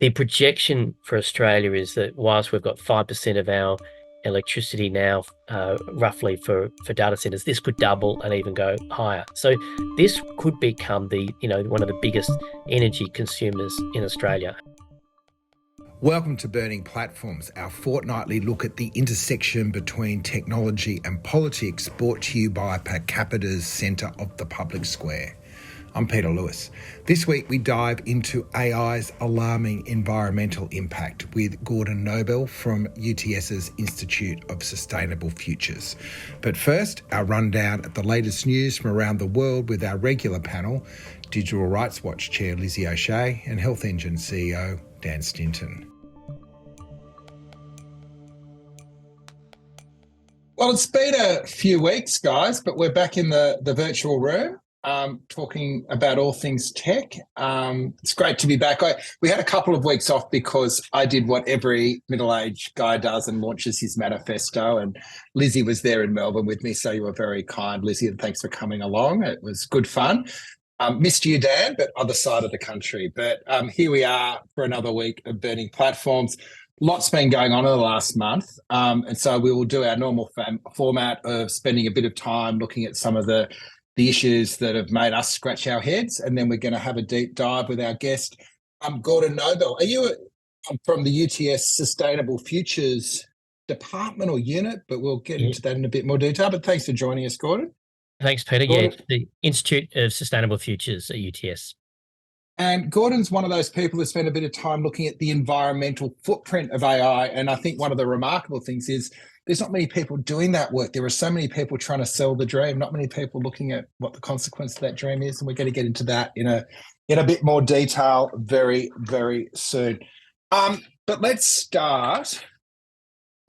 The projection for Australia is that whilst we've got 5% of our electricity now, roughly for data centers, this could double and even go higher. So this could become one of the biggest energy consumers in Australia. Welcome to Burning Platforms, our fortnightly look at the intersection between technology and politics, brought to you by Capita's Centre of the Public Square. I'm Peter Lewis. This week we dive into AI's alarming environmental impact with Gordon Nobel from UTS's Institute of Sustainable Futures. But first, our rundown at the latest news from around the world with our regular panel, Digital Rights Watch Chair Lizzie O'Shea and Health Engine CEO Dan Stinton. Well, it's been a few weeks, guys, but we're back in the virtual room talking about all things tech. It's great to be back. We had a couple of weeks off because I did what every middle-aged guy does and launches his manifesto, and Lizzie was there in Melbourne with me, so you were very kind, Lizzie, and thanks for coming along. It was good fun. Missed you, Dan, but other side of the country. But here we are for another week of Burning Platforms. Lots been going on in the last month, and so we will do our normal format of spending a bit of time looking at some of the issues that have made us scratch our heads, and then we're going to have a deep dive with our guest, Gordon Nobel. Are you from the UTS Sustainable Futures Department or unit? But we'll get into that in a bit more detail. But thanks for joining us, Gordon. Thanks, Peter. Gordon, yeah, the Institute of Sustainable Futures at UTS. And Gordon's one of those people who spent a bit of time looking at the environmental footprint of AI. And I think one of the remarkable things is there's not many people doing that work. There are so many people trying to sell the dream, not many people looking at what the consequence of that dream is. And we're going to get into that in a bit more detail very, very soon. But let's start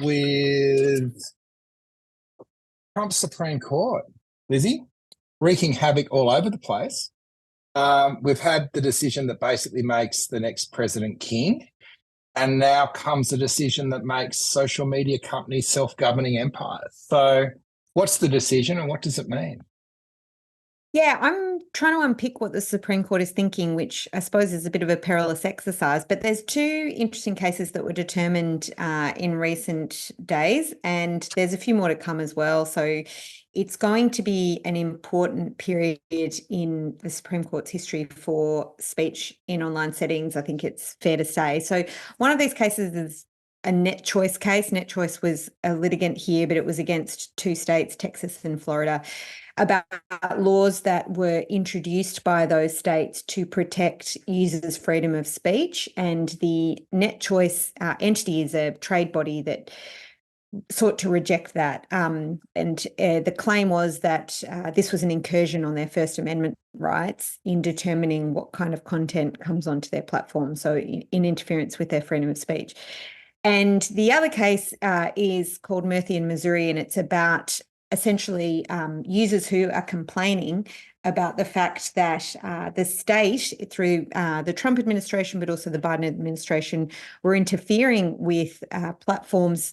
with Trump's Supreme Court, Lizzie, wreaking havoc all over the place. We've had the decision that basically makes the next president king, and now comes the decision that makes social media companies self-governing empires. So what's the decision and what does it mean? Yeah, I'm trying to unpick what the Supreme Court is thinking, which I suppose is a bit of a perilous exercise. But there's two interesting cases that were determined in recent days, and there's a few more to come as well. So it's going to be an important period in the Supreme Court's history for speech in online settings, I think it's fair to say. So one of these cases is a net choice case. Net choice was a litigant here, but it was against two states, Texas and Florida, about laws that were introduced by those states to protect users' freedom of speech. And the net choice entity is a trade body that sought to reject that. The claim was that this was an incursion on their First Amendment rights in determining what kind of content comes onto their platform, so in interference with their freedom of speech. And the other case is called Murphy and Missouri, and it's about essentially users who are complaining about the fact that the state, through the Trump administration, but also the Biden administration, were interfering with platforms'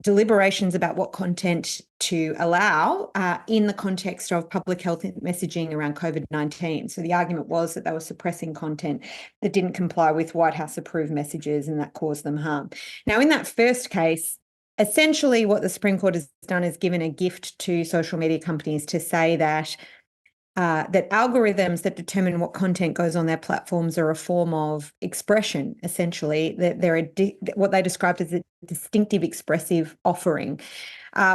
deliberations about what content to allow in the context of public health messaging around COVID-19. So the argument was that they were suppressing content that didn't comply with White House approved messages, and that caused them harm. Now, in that first case, essentially what the Supreme Court has done is given a gift to social media companies to say that that algorithms that determine what content goes on their platforms are a form of expression, essentially, that they're what they described as a distinctive expressive offering,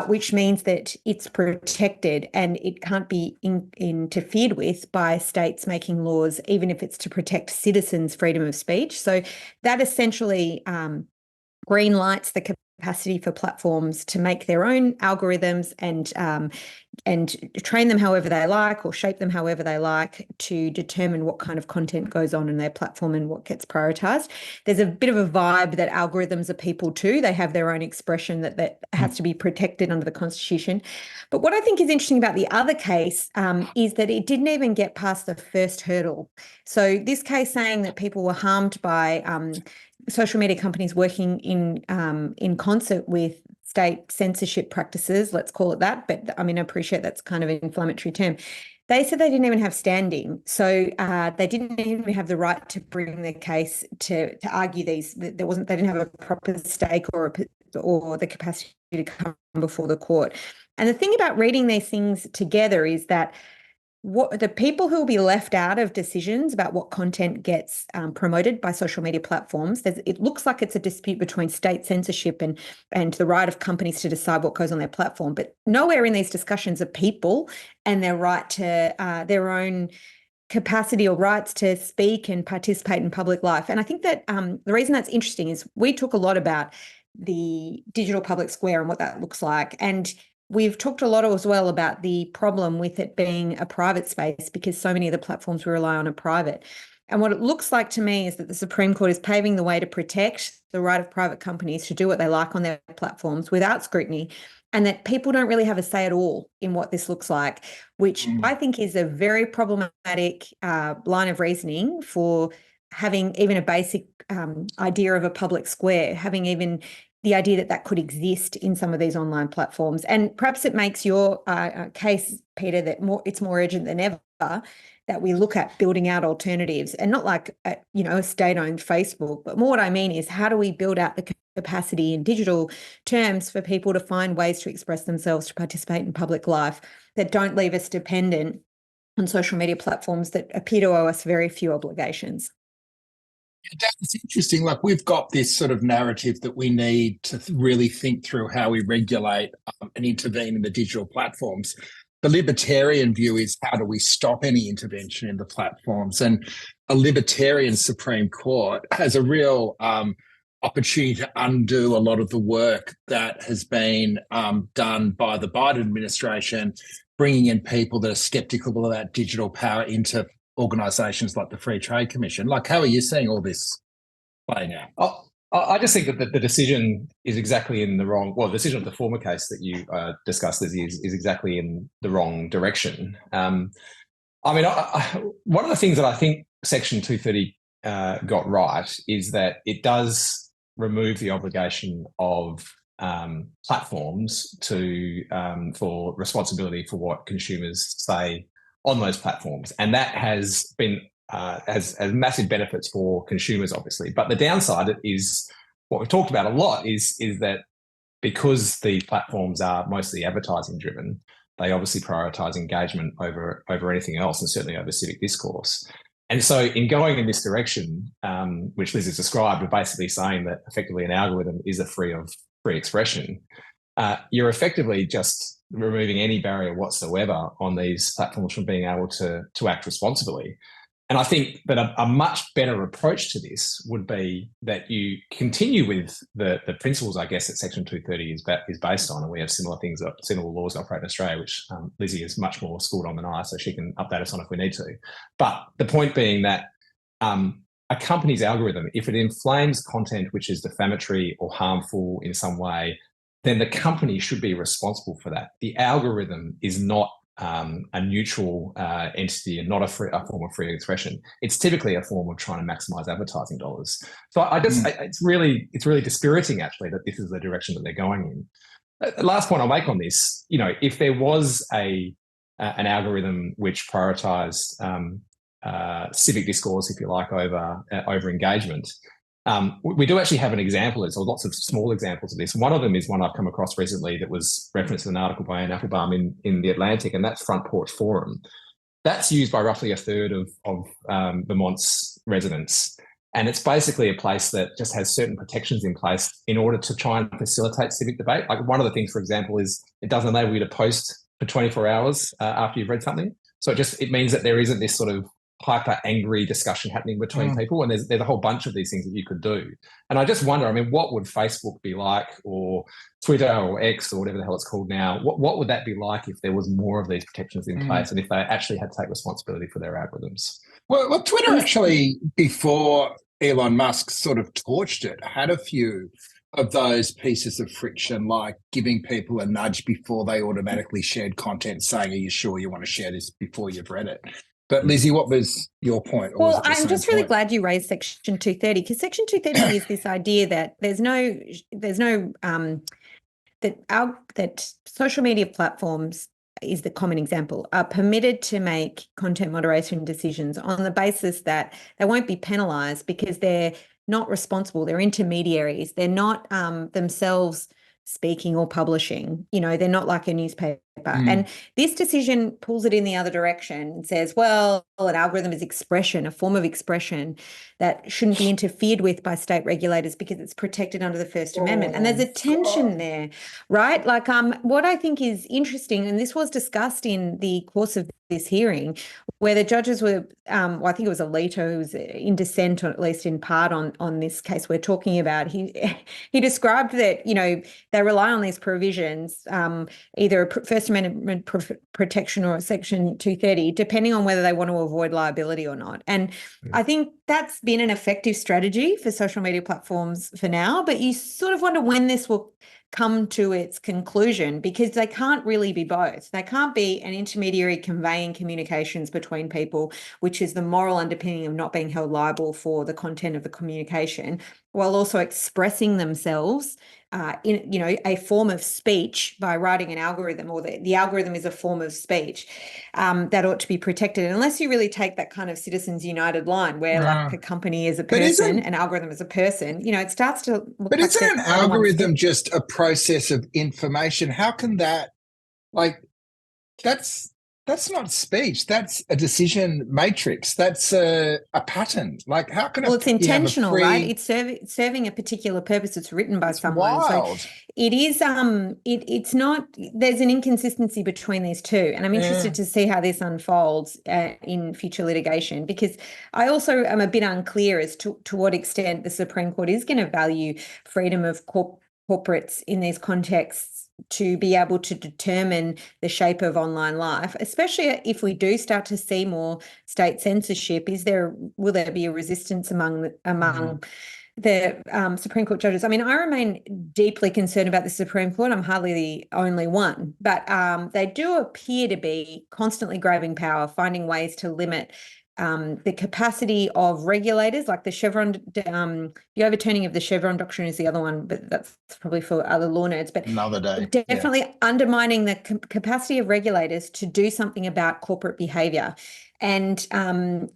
which means that it's protected and it can't be interfered with by states making laws, even if it's to protect citizens' freedom of speech. So that essentially green lights the capacity for platforms to make their own algorithms and train them however they like or shape them however they like to determine what kind of content goes on in their platform and what gets prioritized. There's a bit of a vibe that algorithms are people too. They have their own expression that has to be protected under the Constitution. But what I think is interesting about the other case is that it didn't even get past the first hurdle. So this case saying that people were harmed by social media companies working in concert with state censorship practices, let's call it that. But I mean, I appreciate that's kind of an inflammatory term. They said they didn't even have standing, so they didn't even have the right to bring the case to argue these. There wasn't. They didn't have a proper stake or the capacity to come before the court. And the thing about reading these things together is that what the people who will be left out of decisions about what content gets promoted by social media platforms, it looks like it's a dispute between state censorship and the right of companies to decide what goes on their platform. But nowhere in these discussions are people and their right to their own capacity or rights to speak and participate in public life. And I think that the reason that's interesting is we talk a lot about the digital public square and what that looks like. And we've talked a lot as well about the problem with it being a private space because so many of the platforms we rely on are private. And what it looks like to me is that the Supreme Court is paving the way to protect the right of private companies to do what they like on their platforms without scrutiny, and that people don't really have a say at all in what this looks like, which I think is a very problematic line of reasoning for having even a basic idea of a public square, having even the idea that that could exist in some of these online platforms. And perhaps it makes your case, Peter, that it's more urgent than ever that we look at building out alternatives, and not like a state-owned Facebook, but more what I mean is how do we build out the capacity in digital terms for people to find ways to express themselves, to participate in public life that don't leave us dependent on social media platforms that appear to owe us very few obligations. It's interesting. Like, we've got this sort of narrative that we need to really think through how we regulate and intervene in the digital platforms. The libertarian view is how do we stop any intervention in the platforms? And a libertarian Supreme Court has a real opportunity to undo a lot of the work that has been done by the Biden administration, bringing in people that are skeptical about digital power into organisations like the Free Trade Commission. Like, how are you seeing all this playing out? I just think that the decision is exactly in the wrong. Well, the decision of the former case that you discussed, Lizzie, is exactly in the wrong direction. One of the things that I think Section 230 got right is that it does remove the obligation of platforms for responsibility for what consumers say on those platforms, and that has been has massive benefits for consumers, obviously. But the downside is what we've talked about a lot is that because the platforms are mostly advertising driven, they obviously prioritise engagement over anything else, and certainly over civic discourse. And so in going in this direction, which Liz has described, we're basically saying that effectively an algorithm is a free expression. You're effectively just removing any barrier whatsoever on these platforms from being able to act responsibly. And I think that a much better approach to this would be that you continue with the principles, I guess, that Section 230 is based on, and we have similar laws that operate in Australia, which Lizzie is much more schooled on than I, so she can update us on if we need to. But the point being that a company's algorithm, if it inflames content which is defamatory or harmful in some way, then the company should be responsible for that. The algorithm is not a neutral entity and not a form of free expression. It's typically a form of trying to maximize advertising dollars. So it's really dispiriting, actually, that this is the direction that they're going in. The last point I'll make on this, if there was an algorithm which prioritized civic discourse, if you like, over engagement, we do actually have an example. There's lots of small examples of this. One of them is one I've come across recently that was referenced in an article by Anne Applebaum in The Atlantic, and that's Front Porch Forum. That's used by roughly a third of Vermont's residents. And it's basically a place that just has certain protections in place in order to try and facilitate civic debate. Like, one of the things, for example, is it doesn't enable you to post for 24 hours after you've read something. So it means that there isn't this sort of hyper angry discussion happening between people, and there's a whole bunch of these things that you could do. And I just wonder, what would Facebook be like, or Twitter or X or whatever the hell it's called now? What would that be like if there was more of these protections in place, and if they actually had to take responsibility for their algorithms? Well, Twitter actually, before Elon Musk sort of torched it, had a few of those pieces of friction, like giving people a nudge before they automatically shared content, saying, are you sure you want to share this before you've read it? But Lizzie, what was your point? Well, I'm just really glad you raised Section 230, because Section 230 is this idea that that social media platforms is the common example, are permitted to make content moderation decisions on the basis that they won't be penalised because they're not responsible. They're intermediaries. They're not themselves speaking or publishing. They're not like a newspaper. And this decision pulls it in the other direction and says, well, an algorithm is expression, a form of expression that shouldn't be interfered with by state regulators because it's protected under the First Amendment. And there's a tension there, right? Like what I think is interesting, and this was discussed in the course of this hearing, where the judges were, I think it was Alito who was in dissent, or at least in part on this case we're talking about. He described that, they rely on these provisions, either a First Amendment protection or a Section 230, depending on whether they want to avoid liability or not. And I think that's been an effective strategy for social media platforms for now, but you sort of wonder when this will come to its conclusion, because they can't really be both. They can't be an intermediary conveying communications between people, which is the moral underpinning of not being held liable for the content of the communication, while also expressing themselves in a form of speech by writing an algorithm, or the algorithm is a form of speech that ought to be protected, unless you really take that kind of Citizens United line where like a company is a person, an algorithm is a person, it starts to look but like isn't an algorithm just a process of information? How can that, that's not speech. That's a decision matrix. That's a pattern. Like, how can it's intentional, right? It's serving a particular purpose. It's written by someone. Wild. So it is. It's not. There's an inconsistency between these two, and I'm interested to see how this unfolds in future litigation, because I also am a bit unclear as to what extent the Supreme Court is going to value freedom of corporates in these contexts to be able to determine the shape of online life, especially if we do start to see more state censorship. Will there be a resistance among the Supreme Court judges? I mean, I remain deeply concerned about the Supreme Court. I'm hardly the only one, but they do appear to be constantly grabbing power, finding ways to limit the capacity of regulators, like the Chevron, the overturning of the Chevron doctrine is the other one, but that's probably for other law nerds. But another day, definitely undermining the capacity of regulators to do something about corporate behaviour. And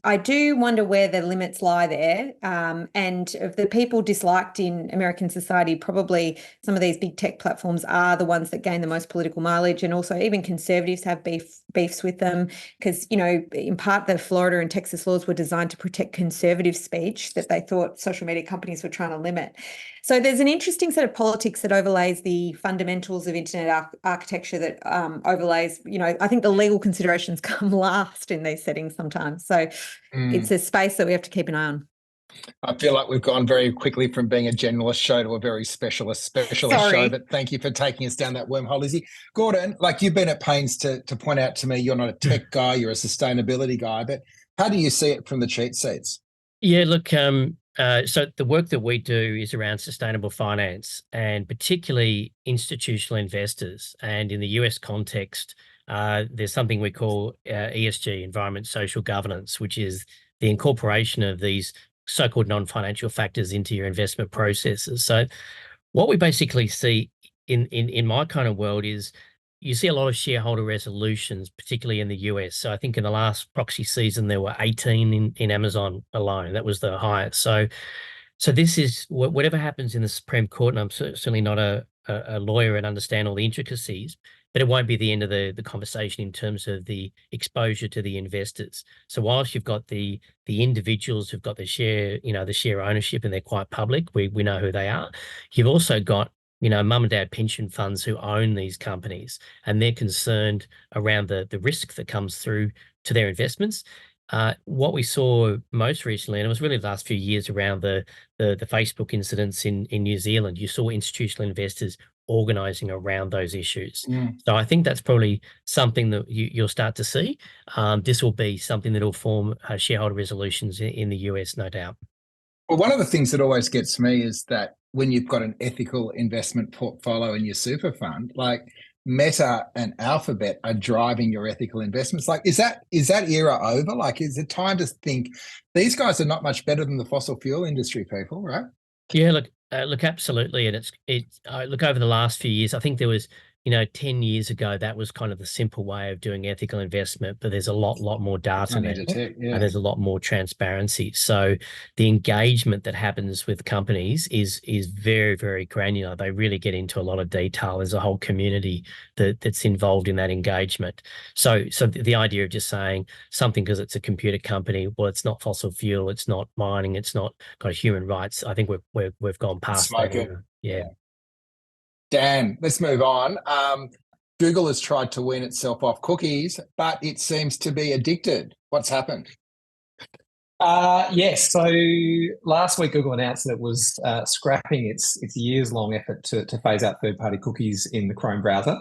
I do wonder where the limits lie there. And of the people disliked in American society, probably some of these big tech platforms are the ones that gain the most political mileage. And also even conservatives have beefs with them because, in part the Florida and Texas laws were designed to protect conservative speech that they thought social media companies were trying to limit. So there's an interesting set of politics that overlays the fundamentals of internet architecture that overlays, I think the legal considerations come last in these settings sometimes. So it's a space that we have to keep an eye on. I feel like we've gone very quickly from being a generalist show to a very specialist show, but thank you for taking us down that wormhole, Lizzie. Gordon, like you've been at pains to point out to me, you're not a tech guy, you're a sustainability guy, but how do you see it from the cheat seats? Yeah, look, so the work that we do is around sustainable finance and particularly institutional investors. And in the US context, there's something we call ESG, environment, social governance, which is the incorporation of these so-called non-financial factors into your investment processes. So what we basically see in my kind of world is you see a lot of shareholder resolutions, particularly in the US. So I think in the last proxy season, there were 18 in Amazon alone. That was the highest. So this is whatever happens in the Supreme Court, and I'm certainly not a lawyer and understand all the intricacies, but it won't be the end of the conversation in terms of the exposure to the investors. So whilst you've got the individuals who've got the share, the share ownership, and they're quite public, we know who they are, you've also got mum and dad pension funds who own these companies, and they're concerned around the risk that comes through to their investments. What we saw most recently, and it was really the last few years around the Facebook incidents in New Zealand, you saw institutional investors organising around those issues. So I think that's probably something that you'll start to see. This will be something that will form shareholder resolutions in the US, no doubt. Well, one of the things that always gets me is that when you've got an ethical investment portfolio in your super fund, like Meta and Alphabet are driving your ethical investments. Like, is that era over? Like, is it time to think these guys are not much better than the fossil fuel industry people, right? Yeah, look, absolutely. And look, over the last few years, I think there was 10 years ago, that was kind of the simple way of doing ethical investment, but there's a lot more data now, and there's a lot more transparency. So the engagement that happens with companies is very, very granular. They really get into a lot of detail. There's a whole community that's involved in that engagement. So the idea of just saying something because it's a computer company, well, it's not fossil fuel, it's not mining, it's not got human rights. I think we've gone past that. Yeah. Dan, let's move on. Google has tried to wean itself off cookies, but it seems to be addicted. What's happened? Yes. So last week, Google announced that it was scrapping its years-long effort to phase out third-party cookies in the Chrome browser.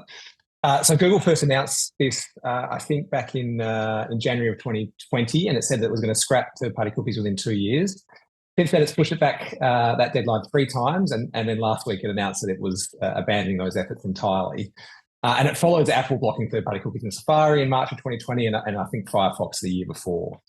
So Google first announced this, I think, back in January of 2020, and it said that it was going to scrap third-party cookies within 2 years. Since then, it's pushed it back, that deadline 3 times, and then last week it announced that it was abandoning those efforts entirely. And it follows Apple blocking third-party cookies in Safari in March of 2020, and I think Firefox the year before.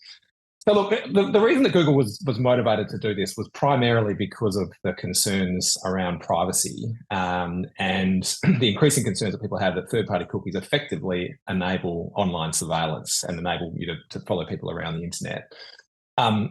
So look, the reason that Google was motivated to do this was primarily because of the concerns around privacy and the increasing concerns that people have that third-party cookies effectively enable online surveillance and enable you to follow people around the internet.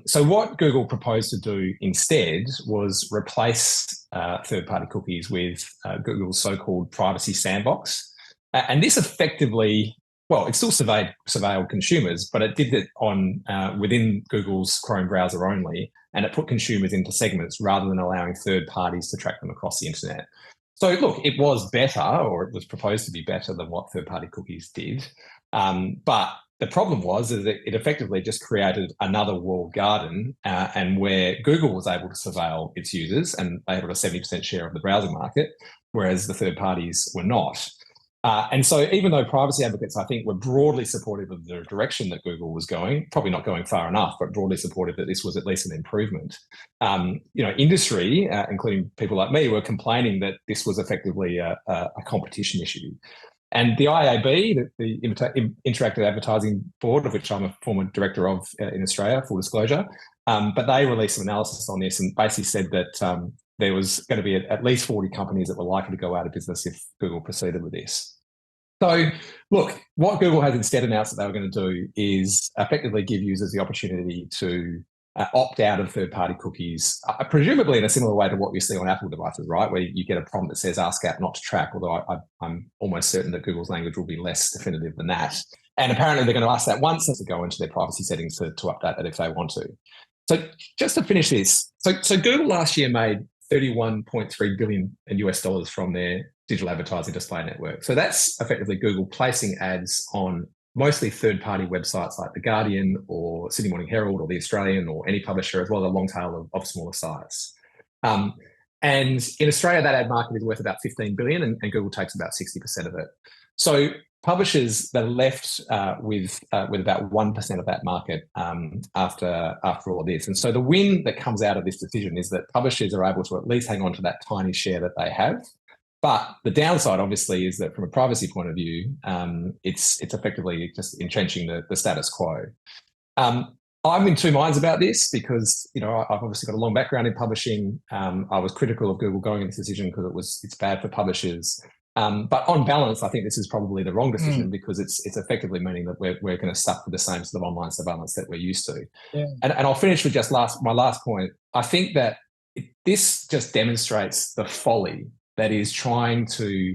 So what Google proposed to do instead was replace third-party cookies with Google's so-called privacy sandbox. And this effectively, well, it still surveilled consumers, but it did it on within Google's Chrome browser only, and it put consumers into segments rather than allowing third parties to track them across the internet. So look, it was better, or it was proposed to be better than what third-party cookies did. But the problem was that it effectively just created another walled garden, and where Google was able to surveil its users, and they had a 70% share of the browser market, whereas the third parties were not. And so even though privacy advocates, I think, were broadly supportive of the direction that Google was going, probably not going far enough, but broadly supportive that this was at least an improvement, industry, including people like me, were complaining that this was effectively a competition issue. And the IAB, the Interactive Advertising Board, of which I'm a former director of in Australia, full disclosure, but they released some analysis on this and basically said that there was going to be at least 40 companies that were likely to go out of business if Google proceeded with this. So, look, what Google has instead announced that they were going to do is effectively give users the opportunity to opt out of third-party cookies, presumably in a similar way to what we see on Apple devices, right, where you get a prompt that says ask app not to track, although I'm almost certain that Google's language will be less definitive than that. And apparently they're going to ask that once as they go into their privacy settings to update that if they want to. So just to finish this, so Google last year made $31.3 billion in US dollars from their digital advertising display network. So that's effectively Google placing ads on mostly third-party websites like The Guardian or Sydney Morning Herald or The Australian or any publisher, as well as a long tail of smaller sites. And in Australia, that ad market is worth about $15 billion, and Google takes about 60% of it. So publishers that are left with about 1% of that market after all of this. And so the win that comes out of this decision is that publishers are able to at least hang on to that tiny share that they have. But the downside, obviously, is that from a privacy point of view, it's effectively just entrenching the status quo. I'm in two minds about this because, I've obviously got a long background in publishing. I was critical of Google going in this decision because it's bad for publishers. But on balance, I think this is probably the wrong decision because it's effectively meaning that we're going to stuck with the same sort of online surveillance that we're used to. Yeah. And I'll finish with just my last point. I think that this just demonstrates the folly that is trying to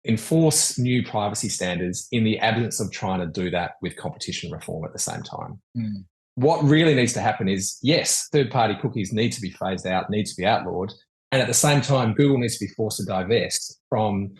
enforce new privacy standards in the absence of trying to do that with competition reform at the same time. What really needs to happen is, yes, third-party cookies need to be phased out, need to be outlawed, and at the same time, Google needs to be forced to divest from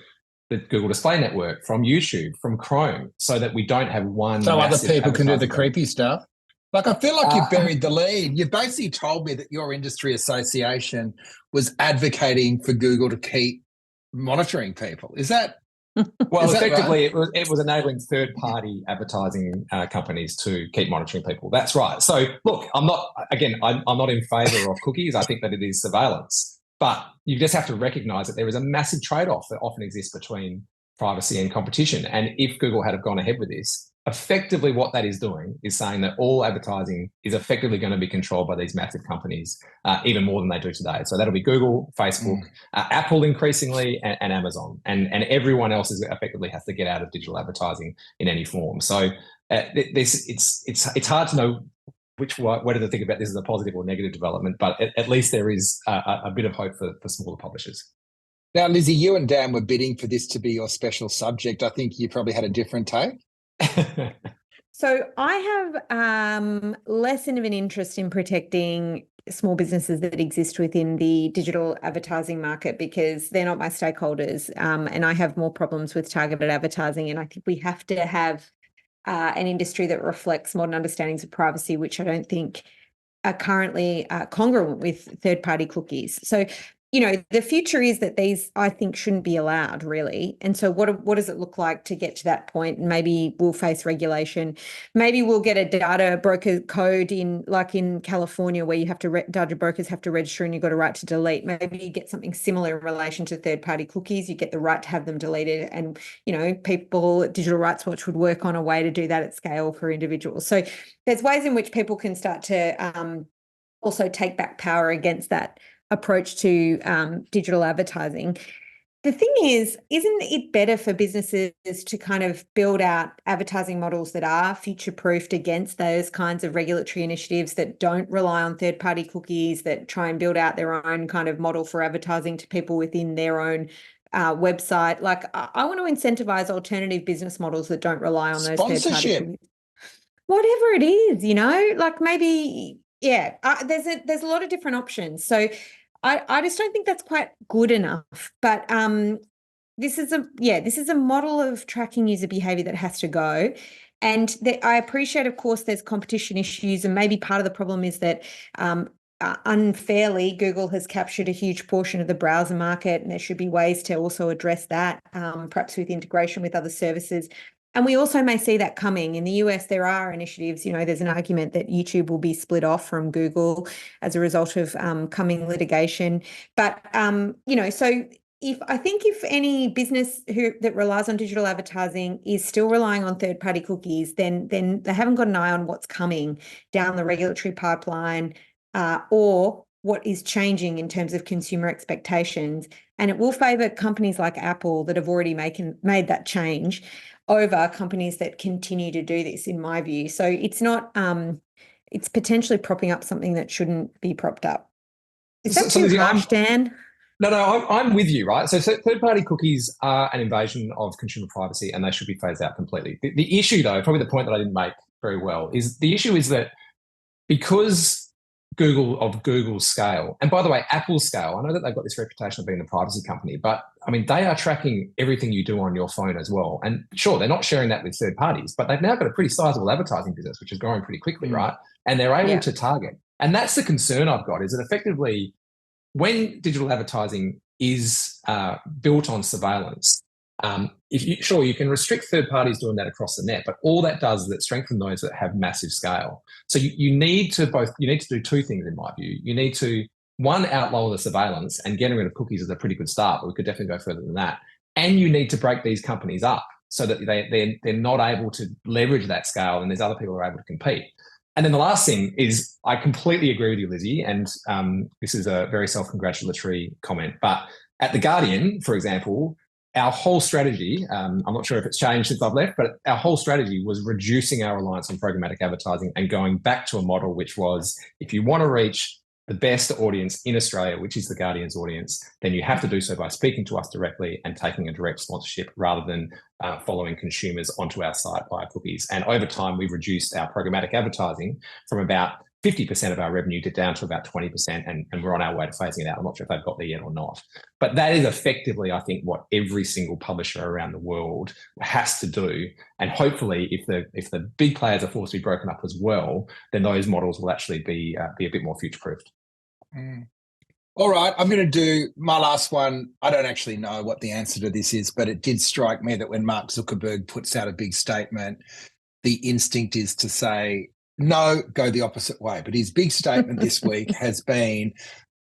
the Google Display Network, from YouTube, from Chrome, so that we don't have one. So other people can do the creepy stuff. Like, I feel like you've buried the lead. You've basically told me that your industry association was advocating for Google to keep monitoring people. Is that? Well, is effectively, that right? it was enabling third-party advertising companies to keep monitoring people. That's right. So, look, I'm not in favour of cookies. I think that it is surveillance. But you just have to recognise that there is a massive trade-off that often exists between privacy and competition. And if Google had have gone ahead with this, effectively what that is doing is saying that all advertising is effectively going to be controlled by these massive companies, even more than they do today. So that'll be Google, Facebook, Apple increasingly, and Amazon, and everyone else is effectively has to get out of digital advertising in any form. So it's hard to know whether to think about this as a positive or negative development, but at least there is a bit of hope for smaller publishers. Now, Lizzie, you and Dan were bidding for this to be your special subject. I think you probably had a different take. So I have less of an interest in protecting small businesses that exist within the digital advertising market because they're not my stakeholders, and I have more problems with targeted advertising. And I think we have to have an industry that reflects modern understandings of privacy, which I don't think are currently congruent with third-party cookies. So, the future is that these, I think, shouldn't be allowed, really. And so what does it look like to get to that point? And maybe we'll face regulation. Maybe we'll get a data broker code in California where you have to data brokers have to register and you've got a right to delete. Maybe you get something similar in relation to third-party cookies. You get the right to have them deleted. And, people at Digital Rights Watch would work on a way to do that at scale for individuals. So there's ways in which people can start to also take back power against that approach to digital advertising. The thing is, isn't it better for businesses to kind of build out advertising models that are future-proofed against those kinds of regulatory initiatives that don't rely on third-party cookies, that try and build out their own kind of model for advertising to people within their own website? Like, I want to incentivize alternative business models that don't rely on those third-party cookies. Whatever it is, like maybe, yeah, there's a lot of different options. So I just don't think that's quite good enough. But this is a model of tracking user behavior that has to go. And I appreciate, of course, there's competition issues, and maybe part of the problem is that unfairly Google has captured a huge portion of the browser market, and there should be ways to also address that, perhaps with integration with other services. And we also may see that coming. In the US, there are initiatives, there's an argument that YouTube will be split off from Google as a result of coming litigation. But, so if any business that relies on digital advertising is still relying on third-party cookies, then they haven't got an eye on what's coming down the regulatory pipeline or what is changing in terms of consumer expectations. And it will favour companies like Apple that have already made that change over companies that continue to do this, in my view. So it's not, it's potentially propping up something that shouldn't be propped up. Is that too harsh, Dan? No, I'm with you, right? So third-party cookies are an invasion of consumer privacy, and they should be phased out completely. The issue, though, probably the point that I didn't make very well, is the issue is that because Google's scale, and by the way, Apple's scale, I know that they've got this reputation of being the privacy company, but I mean, they are tracking everything you do on your phone as well. And sure, they're not sharing that with third parties, but they've now got a pretty sizable advertising business, which is growing pretty quickly, right? And they're able to target. And that's the concern I've got, is that effectively when digital advertising is built on surveillance, you can restrict third parties doing that across the net, but all that does is it strengthens those that have massive scale. So you need to do two things, in my view. You need to, one, outlaw the surveillance, and getting rid of cookies is a pretty good start, but we could definitely go further than that. And you need to break these companies up so that they're not able to leverage that scale, and there's other people who are able to compete. And then the last thing is, I completely agree with you, Lizzie, and this is a very self-congratulatory comment, but at The Guardian, for example, our whole strategy, I'm not sure if it's changed since I've left, but our whole strategy was reducing our reliance on programmatic advertising and going back to a model which was, if you want to reach the best audience in Australia, which is The Guardian's audience, then you have to do so by speaking to us directly and taking a direct sponsorship rather than following consumers onto our site via cookies. And over time, we've reduced our programmatic advertising from about 50% of our revenue down to about 20%, and we're on our way to phasing it out. I'm not sure if they've got there yet or not. But that is effectively, I think, what every single publisher around the world has to do. And hopefully, if the big players are forced to be broken up as well, then those models will actually be a bit more future-proofed. All right, I'm going to do my last one. I don't actually know what the answer to this is, but it did strike me that when Mark Zuckerberg puts out a big statement, the instinct is to say, no, go the opposite way. But his big statement this week has been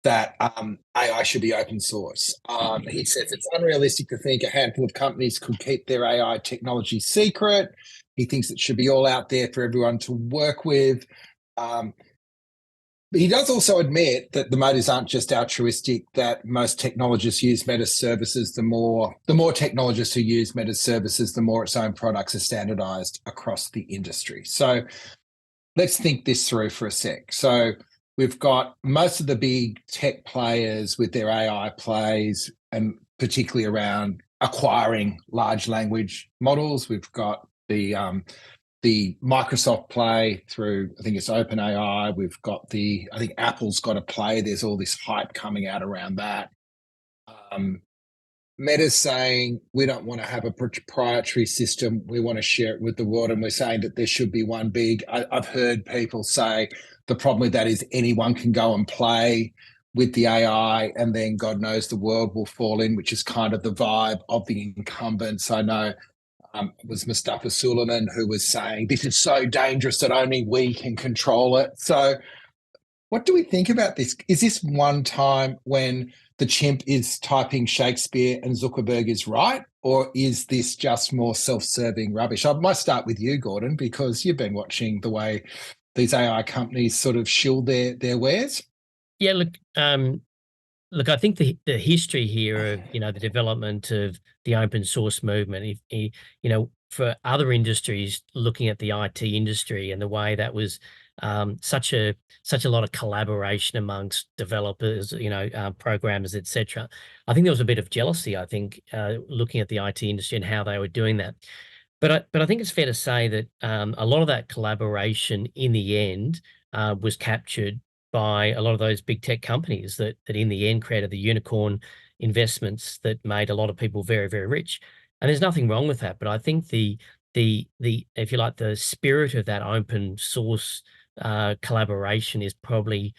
that AI should be open source. He says it's unrealistic to think a handful of companies could keep their AI technology secret. He thinks it should be all out there for everyone to work with. But he does also admit that the motives aren't just altruistic, that most technologists use Meta services. The more technologists who use Meta services, the more its own products are standardized across the industry. So let's think this through for a sec. So we've got most of the big tech players with their AI plays, and particularly around acquiring large language models. We've got the Microsoft play through, I think it's OpenAI. We've got I think Apple's got a play. There's all this hype coming out around that. Meta's saying we don't want to have a proprietary system. We want to share it with the world. And we're saying that there should be one big. I've heard people say the problem with that is anyone can go and play with the AI, and then God knows the world will fall in, which is kind of the vibe of the incumbents. I know it was Mustafa Suleiman who was saying this is so dangerous that only we can control it. So what do we think about this? Is this one time when the chimp is typing Shakespeare and Zuckerberg is right? Or is this just more self-serving rubbish? I might start with you, Gordon, because you've been watching the way these AI companies sort of shield their wares. Yeah, look, I think the history here of, the development of the open source movement, for other industries, looking at the IT industry and the way that was such a lot of collaboration amongst developers, programmers, etc. I think there was a bit of jealousy, I think, looking at the IT industry and how they were doing that. But I think it's fair to say that a lot of that collaboration in the end was captured by a lot of those big tech companies that in the end created the unicorn investments that made a lot of people very, very rich. And there's nothing wrong with that. But I think the if you like, the spirit of that open source collaboration is probably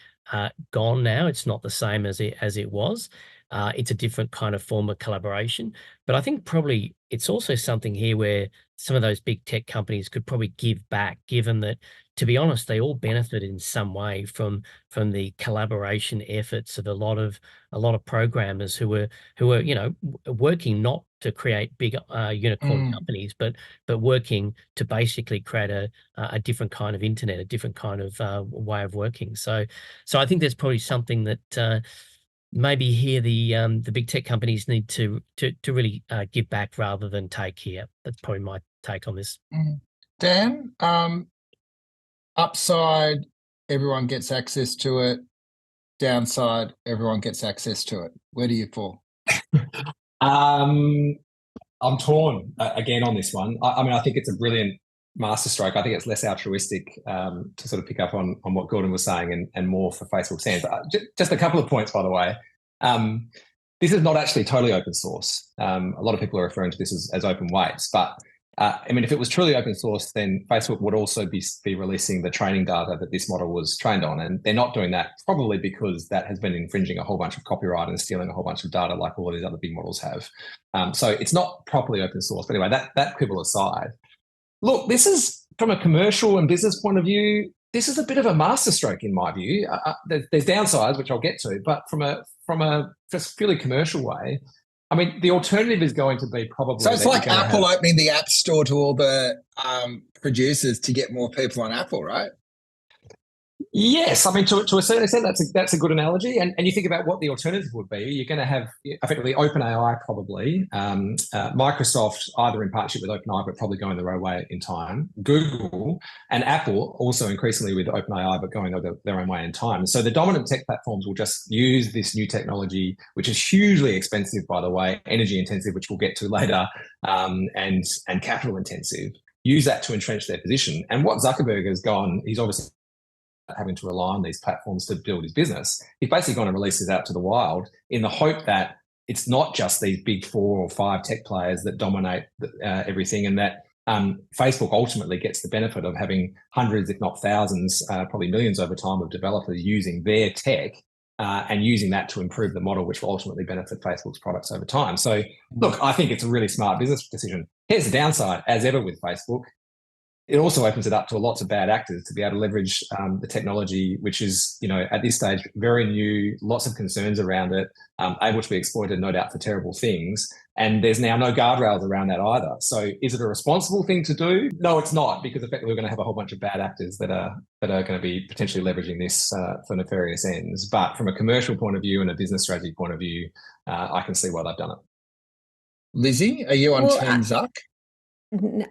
gone now. It's not the same as it was. It's a different kind of form of collaboration. But I think probably it's also something here where some of those big tech companies could probably give back, given that, to be honest, they all benefited in some way from the collaboration efforts of a lot of programmers who were working not to create big unicorn companies, but working to basically create a different kind of internet, a different kind of way of working. So I think there's probably something that maybe here the big tech companies need to really give back rather than take here. That's probably my take on this. Dan, upside, everyone gets access to it. Downside, everyone gets access to it. Where do you fall? I'm torn again on this one. I mean, I think it's a brilliant masterstroke. I think it's less altruistic to sort of pick up on what Gordon was saying and more for Facebook's hands. Just a couple of points, by the way. This is not actually totally open source. A lot of people are referring to this as open weights, but I mean, if it was truly open source, then Facebook would also be releasing the training data that this model was trained on. And they're not doing that probably because that has been infringing a whole bunch of copyright and stealing a whole bunch of data like all of these other big models have. So it's not properly open source. But anyway, that quibble aside, look, this is, from a commercial and business point of view, this is a bit of a masterstroke in my view. There's downsides, which I'll get to, but from a just purely commercial way, I mean, the alternative is going to be probably... So it's like Apple opening the App Store to all the producers to get more people on Apple, right? Yes, I mean, to a certain extent, that's a good analogy. And you think about what the alternative would be. You're going to have effectively OpenAI probably, Microsoft either in partnership with OpenAI, but probably going their own way in time, Google and Apple also increasingly with OpenAI, but going their own way in time. So the dominant tech platforms will just use this new technology, which is hugely expensive, by the way, energy intensive, which we'll get to later, and capital intensive, use that to entrench their position. And what Zuckerberg has gone, he's obviously having to rely on these platforms to build his business. He's basically going to release this out to the wild in the hope that it's not just these big 4 or 5 tech players that dominate everything, and that Facebook ultimately gets the benefit of having hundreds, if not thousands, probably millions over time of developers using their tech and using that to improve the model, which will ultimately benefit Facebook's products over time. So look, I think it's a really smart business decision. Here's the downside, as ever with Facebook. it also opens it up to lots of bad actors to be able to leverage the technology, which is, at this stage, very new, lots of concerns around it, able to be exploited, no doubt, for terrible things. And there's now no guardrails around that either. So is it a responsible thing to do? No, it's not, because effectively we're going to have a whole bunch of bad actors that are going to be potentially leveraging this for nefarious ends. But from a commercial point of view and a business strategy point of view, I can see why they've done it. Lizzie, are you on Team Zuck?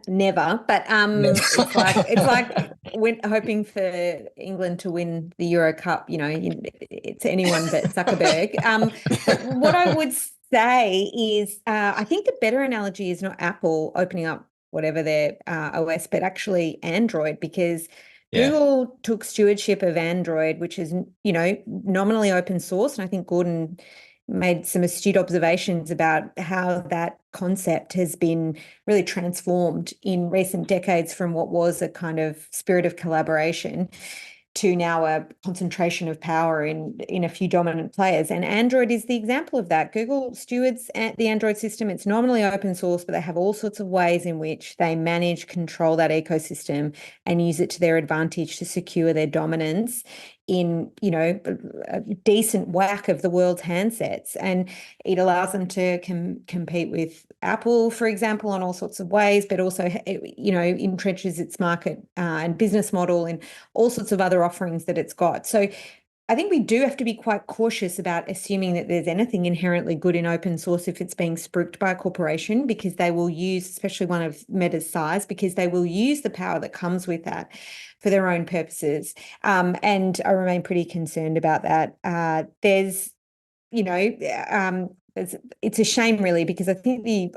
Never, but Never. it's like hoping for England to win the Euro Cup. It's anyone but Zuckerberg. But what I would say is, I think the better analogy is not Apple opening up whatever their OS, but actually Android, because Google took stewardship of Android, which is nominally open source, and I think Gordon made some astute observations about how that concept has been really transformed in recent decades from what was a kind of spirit of collaboration to now a concentration of power in a few dominant players. And Android is the example of that. Google stewards the Android system. It's nominally open source, but they have all sorts of ways in which they manage, control that ecosystem and use it to their advantage to secure their dominance in, a decent whack of the world's handsets. And it allows them to compete with Apple, for example, on all sorts of ways, but also, entrenches its market and business model and all sorts of other offerings that it's got. So I think we do have to be quite cautious about assuming that there's anything inherently good in open source if it's being spruiked by a corporation, because they will use, especially one of Meta's size, because they will use the power that comes with that for their own purposes. And I remain pretty concerned about that. It's a shame, really, because I think the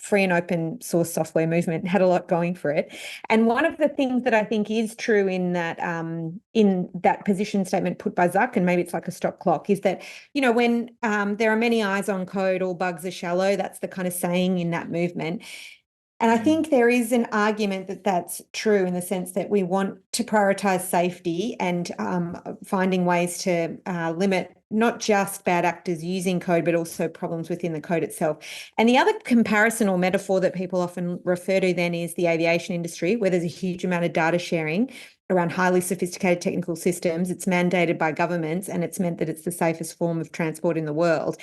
free and open source software movement had a lot going for it. And one of the things that I think is true in that position statement put by Zuck, and maybe it's like a stop clock, is that, when there are many eyes on code, all bugs are shallow. That's the kind of saying in that movement. And I think there is an argument that that's true in the sense that we want to prioritize safety and finding ways to limit not just bad actors using code, but also problems within the code itself. And the other comparison or metaphor that people often refer to then is the aviation industry, where there's a huge amount of data sharing around highly sophisticated technical systems. It's mandated by governments, and it's meant that it's the safest form of transport in the world.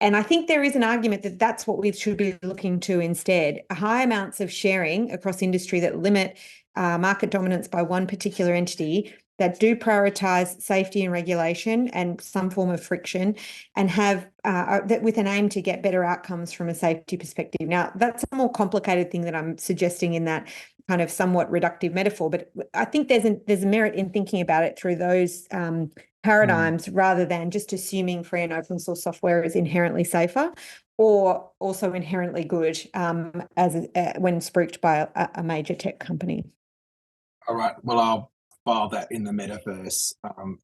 And I think there is an argument that that's what we should be looking to instead. High amounts of sharing across industry that limit market dominance by one particular entity, that do prioritise safety and regulation and some form of friction, and have that with an aim to get better outcomes from a safety perspective. Now, that's a more complicated thing that I'm suggesting in that kind of somewhat reductive metaphor, but I think there's a merit in thinking about it through those paradigms rather than just assuming free and open source software is inherently safer or also inherently good when spruiked by a major tech company. All right. Well, I'll file that in the metaverse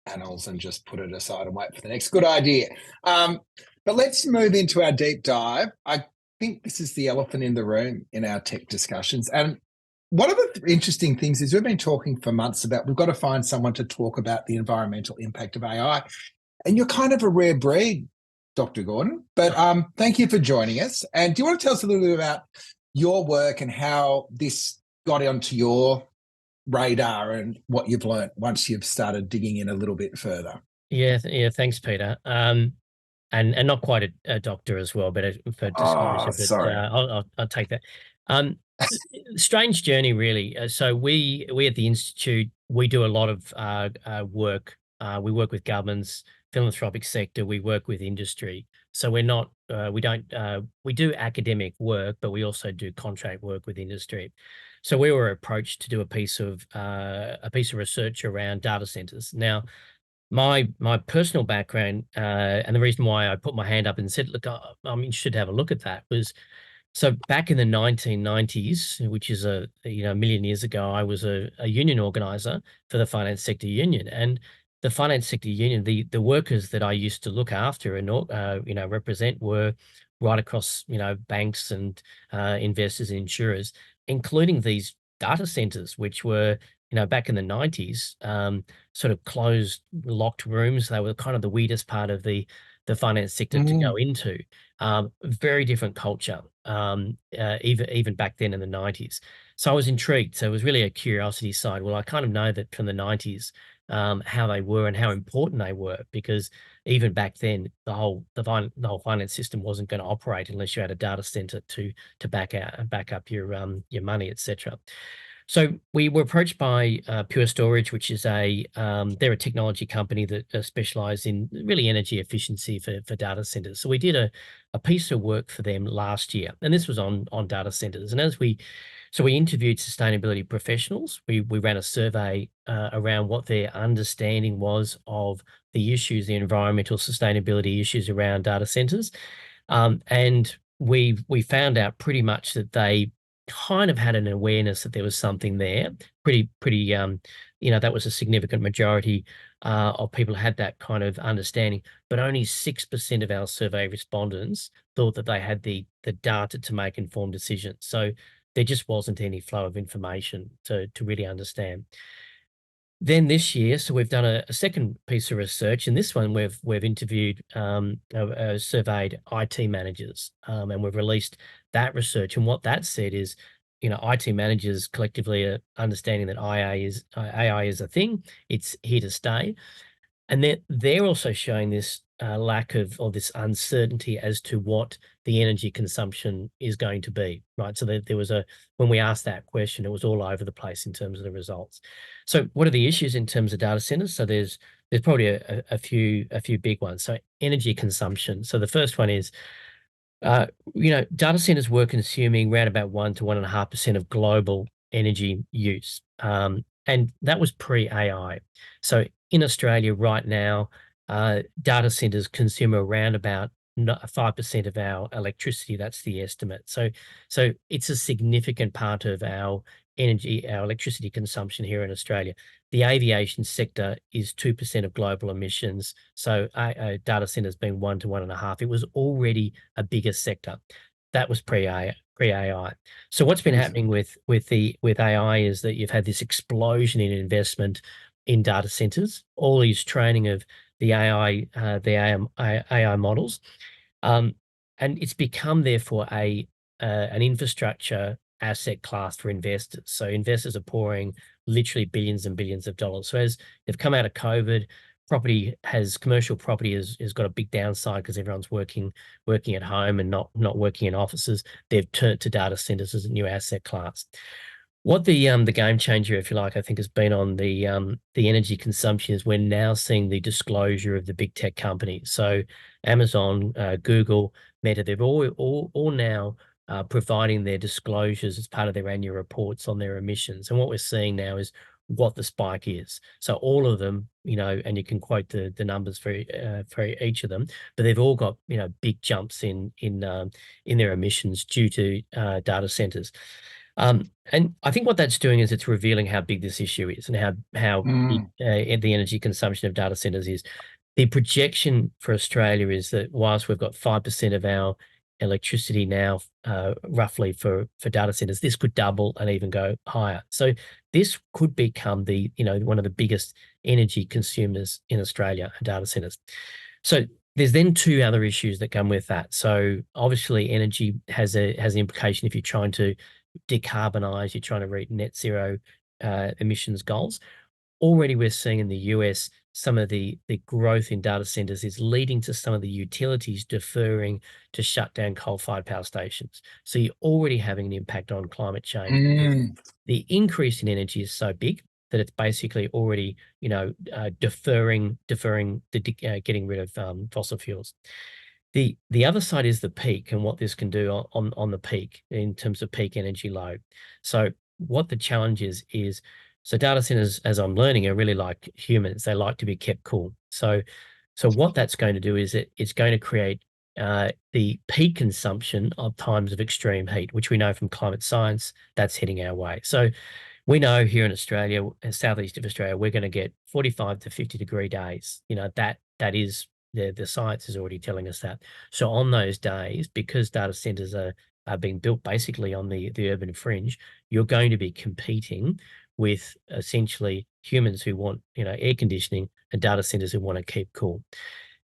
annals and just put it aside and wait for the next good idea. But let's move into our deep dive. I think this is the elephant in the room in our tech discussions. And one of the interesting things is we've been talking for months about we've got to find someone to talk about the environmental impact of AI. And you're kind of a rare breed, Dr. Gordon. But thank you for joining us. And do you want to tell us a little bit about your work and how this got onto your radar and what you've learned once you've started digging in a little bit further? Yeah, thanks, Peter. And not quite a doctor as well, but for disclosure. But sorry. I'll take that. Strange journey, really. So we at the Institute, we do a lot of work. We work with governments, philanthropic sector. We work with industry. So we do academic work, but we also do contract work with industry. So we were approached to do a piece of research around data centers. Now, my personal background and the reason why I put my hand up and said, look, I'm interested to have a look at that was, so back in the 1990s, which is a million years ago, I was a union organizer for the finance sector union. And the finance sector union, the workers that I used to look after and represent were right across banks and investors and insurers, including these data centers, which were back in the 90s, sort of closed, locked rooms. They were kind of the weirdest part of the finance sector to go into. Very different culture. even back then in the 90s. So I was intrigued. So it was really a curiosity side. Well, I kind of know that from the 90s, how they were and how important they were, because even back then, the whole finance system wasn't going to operate unless you had a data center to back up your money, etc. So we were approached by Pure Storage, which is they're a technology company that specialize in really energy efficiency for data centers. So we did a piece of work for them last year, and this was on data centers. And we interviewed sustainability professionals. We ran a survey around what their understanding was of the issues, the environmental sustainability issues around data centers, and we found out pretty much that they kind of had an awareness that there was something there. That was a significant majority of people had that kind of understanding, but only 6% of our survey respondents thought that they had the data to make informed decisions. So there just wasn't any flow of information to really understand. Then this year, so we've done a second piece of research, and this one we've interviewed, surveyed IT managers, and we've released that research. And what that said is, IT managers collectively are understanding that AI is a thing. It's here to stay. And they're also showing this lack of, or this uncertainty as to what the energy consumption is going to be, right? So there was when we asked that question, it was all over the place in terms of the results. So what are the issues in terms of data centers? So there's probably a few big ones. So energy consumption. So the first one is, data centers were consuming around about 1 to 1.5% of global energy use. And that was pre-AI. So in Australia right now, data centers consume around about 5% of our electricity. That's the estimate. So it's a significant part of our electricity consumption here in Australia. The aviation sector is 2% of global emissions. So data centers being 1 to 1.5, it was already a bigger sector. That was pre-AI. So what's been happening with AI is that you've had this explosion in investment in data centers, all these training of the AI models, and it's become therefore an infrastructure asset class for investors. So investors are pouring literally billions and billions of dollars. So as they've come out of COVID, commercial property has got a big downside because everyone's working at home and not working in offices. They've turned to data centers as a new asset class. What the game changer, if you like, I think has been on the energy consumption is we're now seeing the disclosure of the big tech companies. So Amazon, Google, Meta, they've all now providing their disclosures as part of their annual reports on their emissions. And what we're seeing now is what the spike is. So all of them, and you can quote the numbers for each of them, but they've all got big jumps in their emissions due to data centers. And I think what that's doing is it's revealing how big this issue is and how big the energy consumption of data centers is. The projection for Australia is that whilst we've got 5% of our electricity now, roughly for data centers, this could double and even go higher. So this could become one of the biggest energy consumers in Australia, data centers. So there's then two other issues that come with that. So obviously energy has an implication if you're trying to decarbonize, you're trying to reach net zero emissions goals. Already we're seeing in the US some of the growth in data centers is leading to some of the utilities deferring to shut down coal-fired power stations. So you're already having an impact on climate change. The increase in energy is so big that it's basically already, deferring getting rid of fossil fuels. The other side is the peak and what this can do on the peak in terms of peak energy load. So what the challenge is so data centers, as I'm learning, are really like humans. They like to be kept cool. So what that's going to do is it's going to create the peak consumption of times of extreme heat, which we know from climate science that's heading our way. So we know here in Australia, southeast of Australia, we're going to get 45 to 50 degree days. That is the science is already telling us that. So on those days, because data centers are being built basically on the urban fringe, you're going to be competing with essentially humans who want air conditioning and data centers who want to keep cool.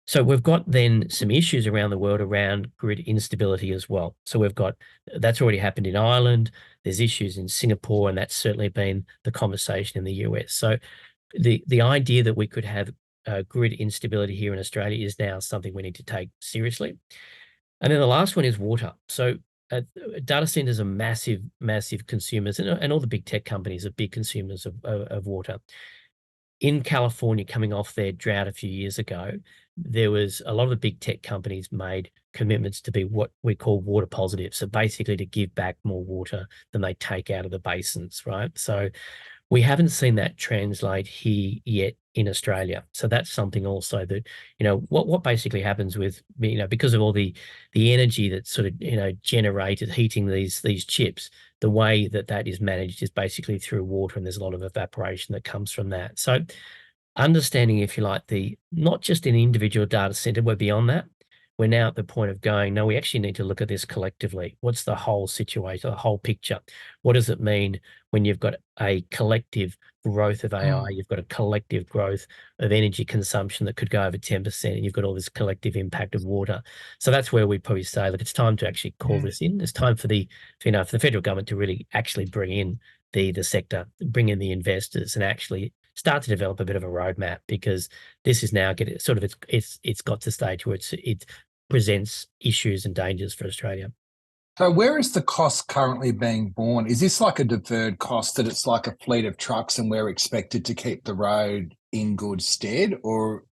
So we've got then some issues around the world around grid instability as well. So that's already happened in Ireland. There's issues in Singapore, and that's certainly been the conversation in the US. So the idea that we could have grid instability here in Australia is now something we need to take seriously. And then the last one is water. So data centers are massive, massive consumers, and all the big tech companies are big consumers of water. In California, coming off their drought a few years ago, there was a lot of the big tech companies made commitments to be what we call water positive. So basically to give back more water than they take out of the basins, right? So we haven't seen that translate here yet in Australia. So that's something also that, what basically happens with, because of all the energy that's sort of, generated heating these chips, the way that is managed is basically through water, and there's a lot of evaporation that comes from that. So understanding, if you like, not just an individual data center, we're beyond that. We're now at the point of going, no, we actually need to look at this collectively. What's the whole situation, the whole picture? What does it mean when you've got a collective growth of AI, you've got a collective growth of energy consumption that could go over 10%, and you've got all this collective impact of water? So that's where we probably say, look, it's time to actually call this in. It's time for the federal government to really actually bring in the sector, bring in the investors, and actually start to develop a bit of a roadmap, because this is now it's got to stage where it presents issues and dangers for Australia. So where is the cost currently being borne? Is this like a deferred cost, that it's like a fleet of trucks and we're expected to keep the road in good stead? Or,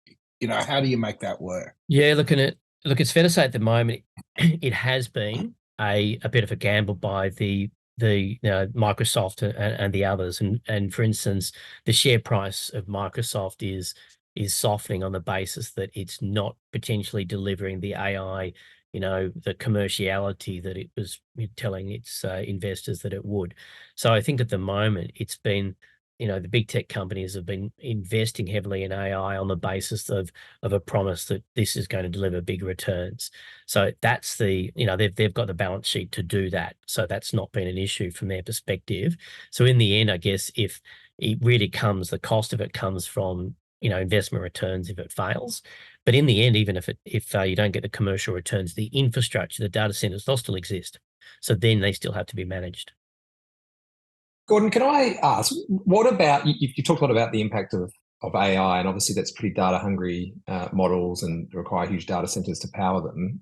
how do you make that work? Yeah, look, it's fair to say at the moment it has been a bit of a gamble by the Microsoft and the others. And for instance, the share price of Microsoft is softening on the basis that it's not potentially delivering the AI, the commerciality that it was telling its investors that it would. So I think at the moment it's been, the big tech companies have been investing heavily in AI on the basis of a promise that this is going to deliver big returns. So that's they've got the balance sheet to do that. So that's not been an issue from their perspective. So in the end, I guess if it really comes, the cost of it comes from, investment returns if it fails. But in the end, even if you don't get the commercial returns, the infrastructure, the data centers, they'll still exist. So then they still have to be managed. Gordon, can I ask, what about, you talked a lot about the impact of AI, and obviously that's pretty data hungry models and require huge data centers to power them.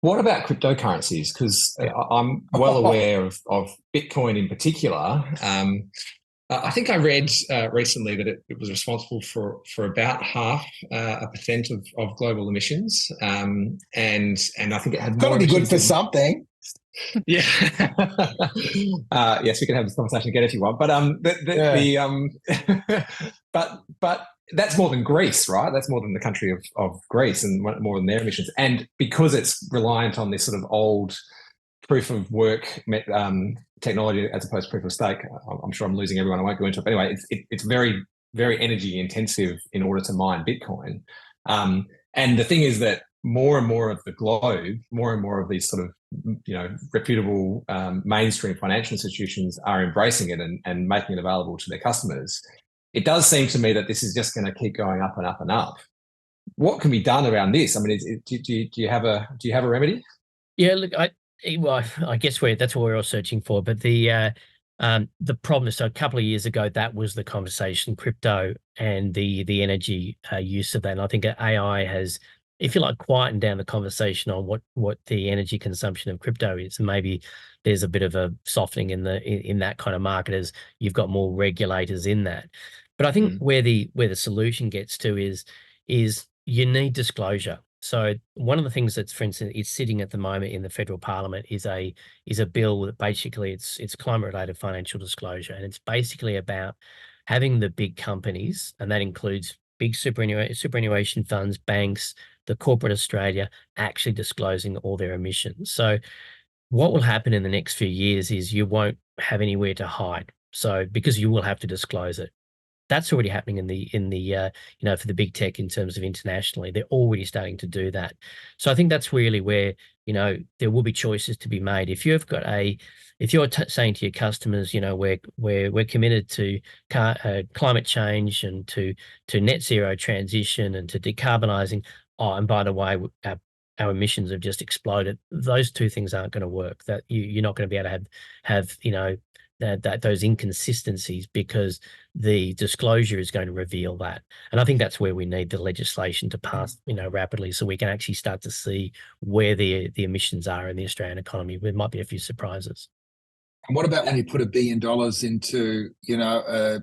What about cryptocurrencies? Because I'm well aware of Bitcoin in particular. I think I read recently that it was responsible for about 0.5% of global emissions, and I think it had got to be good for something. Yeah. Yes, we can have this conversation again if you want. But but that's more than Greece, right? That's more than the country of Greece, and more than their emissions. And because it's reliant on this sort of old proof of work technology as opposed to proof of stake, I'm sure I'm losing everyone. I won't go into it. But anyway, it's very, very energy intensive in order to mine Bitcoin. And the thing is that more and more of the globe, more and more of these sort of, reputable mainstream financial institutions are embracing it and making it available to their customers. It does seem to me that this is just going to keep going up and up and up. What can be done around this? I mean, do you have a remedy? Yeah, look, I guess that's what we're all searching for. But the problem is, so a couple of years ago, that was the conversation, crypto and the energy use of that. And I think AI has, if you like, quietened down the conversation on what the energy consumption of crypto is. And maybe there's a bit of a softening in that kind of market as you've got more regulators in that. But I think where the solution gets to is you need disclosure. So one of the things that's, for instance, is sitting at the moment in the federal parliament is a bill that basically it's climate-related financial disclosure, and it's basically about having the big companies, and that includes big superannuation funds, banks, the corporate Australia, actually disclosing all their emissions. So what will happen in the next few years is you won't have anywhere to hide. So because you will have to disclose it. That's already happening in the for the big tech in terms of internationally. They're already starting to do that. So I think that's really where there will be choices to be made. If you've got if you're saying to your customers, we're committed to climate change and to net zero transition and to decarbonising. Oh, and by the way, our emissions have just exploded. Those two things aren't going to work. That you're not going to be able to have those inconsistencies, because the disclosure is going to reveal that. And I think that's where we need the legislation to pass, rapidly, so we can actually start to see where the emissions are in the Australian economy. There might be a few surprises. And what about when you put $1 billion into, a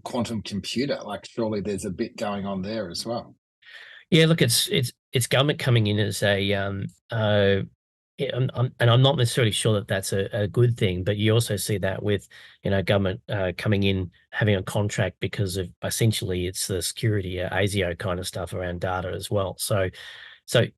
quantum computer? Like, surely there's a bit going on there as well. Yeah, look, it's government coming in as and I'm not necessarily sure that that's a good thing, but you also see that with, government coming in, having a contract because of essentially it's the security, ASIO kind of stuff around data as well. So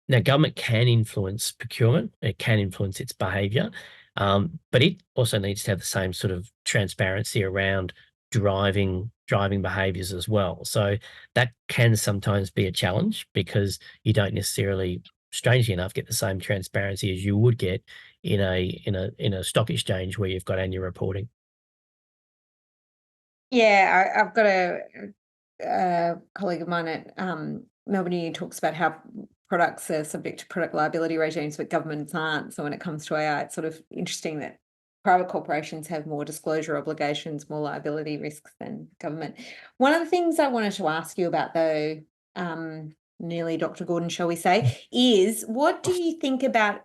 now government can influence procurement, it can influence its behaviour, but it also needs to have the same sort of transparency around driving behaviours as well. So that can sometimes be a challenge, because you don't necessarily, strangely enough, get the same transparency as you would get in a stock exchange where you've got annual reporting. Yeah, I've got a colleague of mine at Melbourne Uni talks about how products are subject to product liability regimes, but governments aren't. So when it comes to AI, it's sort of interesting that private corporations have more disclosure obligations, more liability risks than government. One of the things I wanted to ask you about, though, nearly Dr. Gordon, shall we say, is what do you think about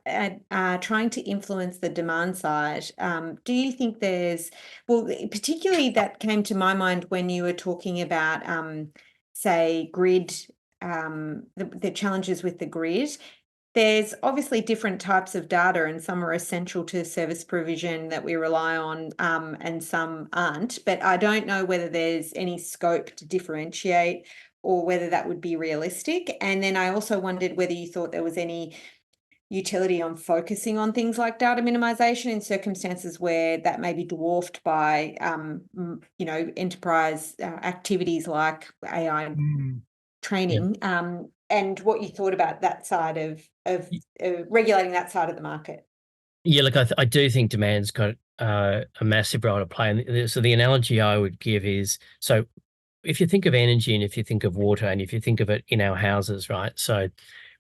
trying to influence the demand side? Do you think particularly that came to my mind when you were talking about, say, grid, the challenges with the grid. There's obviously different types of data, and some are essential to service provision that we rely on, and some aren't. But I don't know whether there's any scope to differentiate or whether that would be realistic. And then I also wondered whether you thought there was any utility on focusing on things like data minimization in circumstances where that may be dwarfed by, enterprise activities like AI training. Yeah. And what you thought about that side of regulating that side of the market. Yeah, look, I do think demand's got a massive role to play. And so the analogy I would give is, so if you think of energy and if you think of water and if you think of it in our houses, right? So